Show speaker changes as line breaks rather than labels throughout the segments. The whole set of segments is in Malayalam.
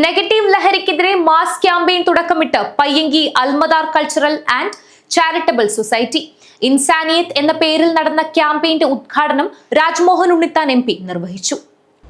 നെഗറ്റീവ് ലഹരിക്കെതിരെ മാസ് ക്യാമ്പയിൻ തുടക്കമിട്ട് Payyanki Almadar cultural and charitable society. Insaniyat എന്ന പേരിൽ നടന്ന ക്യാമ്പയിന്റെ ഉദ്ഘാടനം രാജ്മോഹൻ ഉണ്ണിത്താൻ MP നിർവഹിച്ചു.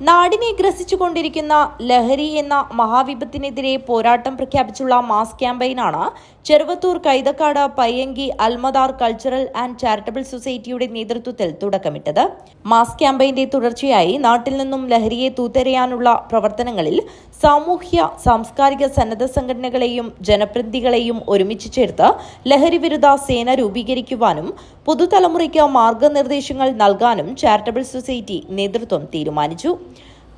നാടിനെ ഗ്രസിച്ചുകൊണ്ടിരിക്കുന്ന ലഹരി എന്ന മഹാവിപത്തിനെതിരെ പോരാട്ടം പ്രഖ്യാപിച്ചുള്ള മാസ് ക്യാമ്പയിനാണ് Cheruvathur Kaithakkad Payyanki Almadar cultural and charitable സൊസൈറ്റിയുടെ നേതൃത്വത്തിൽ തുടക്കമിട്ടത്. മാസ് ക്യാമ്പയിന്റെ തുടർച്ചയായി നാട്ടിൽ നിന്നും ലഹരിയെ തൂത്തെറിയാനുള്ള പ്രവർത്തനങ്ങളിൽ സാമൂഹ്യ സാംസ്കാരിക സന്നദ്ധ സംഘടനകളെയും ജനപ്രതിനിധികളെയും ഒരുമിച്ച് ചേർത്ത് ലഹരി വിരുദ്ധ സേന രൂപീകരിക്കുവാനും പുതുതലമുറയ്ക്ക് മാർഗനിർദ്ദേശങ്ങൾ നൽകാനും ചാരിറ്റബിൾ സൊസൈറ്റി നേതൃത്വം തീരുമാനിച്ചു.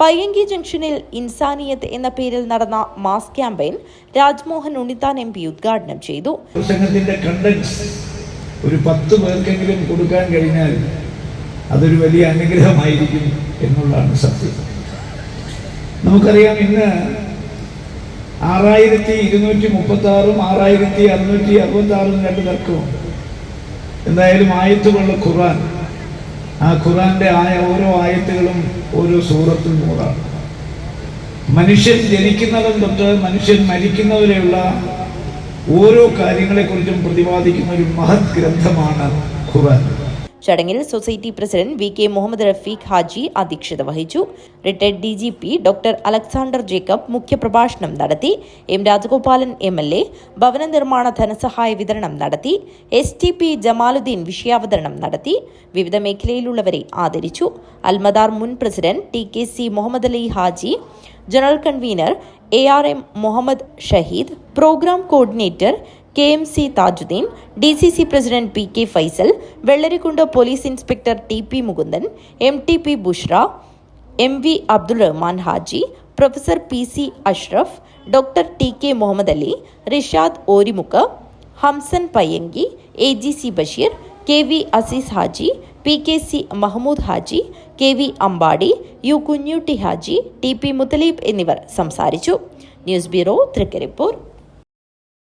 പയ്യങ്കി ജംഗ്ഷനിൽ ഇൻസാനിയത്ത് എന്ന പേരിൽ നടന്ന mass campaign Rajmohan Unnithan MP ഉദ്ഘാടനം ചെയ്തു.
ഒരു 10 പേർക്കെങ്കിലും കൊടുക്കാൻ കഴിഞ്ഞാൽ അതൊരു വലിയ അനുഗ്രഹമായിരിക്കും എന്നുള്ളതാണ് സത്യം. നമുക്കറിയാം, ഇന്ന് 6236 6666 രണ്ട് തർക്കമുണ്ട്. എന്തായാലും ആയത്തുകളുള്ള ഖുർആൻ, ആ ഖുർആന്റെ ഓരോ ആയത്തുകളും ഓരോ സൂറത്തും നൂറാണ്. മനുഷ്യൻ ജനിക്കുന്നതും തൊട്ട് മനുഷ്യൻ മരിക്കുന്നവരെയുള്ള ഓരോ കാര്യങ്ങളെക്കുറിച്ചും പ്രതിപാദിക്കുന്ന ഒരു മഹത് ഗ്രന്ഥമാണ് ഖുർആൻ.
ചടങ്ങിൽ society president VK Muhammad Rafeeq Haji അധ്യക്ഷത വഹിച്ചു. Retired DGP doctor Alexander Jacob മുഖ്യപ്രഭാഷണം നടത്തി. M രാജഗോപാലൻ MLA ഭവന നിർമ്മാണ ധനസഹായ വിതരണം നടത്തി. STP ജമാലുദ്ദീൻ വിഷയാവതരണം നടത്തി. വിവിധ മേഖലയിലുള്ളവരെ ആദരിച്ചു. അൽമദാർ മുൻ president TKC Muhammad Ali Haji, general convener ARM Muhammad Shaheed, program coordinator KMC Thajudheen, DCC president PK Faisal, Vellarikundu police inspector TP Mukundan, MTP Bushra, MV Abdul Rahman Haji, professor PC Ashraf, doctor TK Muhammad Ali, Rishad Orimukku, Hamsan Payyanki, AGC Basheer, KV Azeez Haji, PKC Mahmood Haji, KV Ambadi, U Kunhutty Haji, TP Muthaleeb എന്നിവർ സംസാരിച്ചു. News bureau, Trikaripur.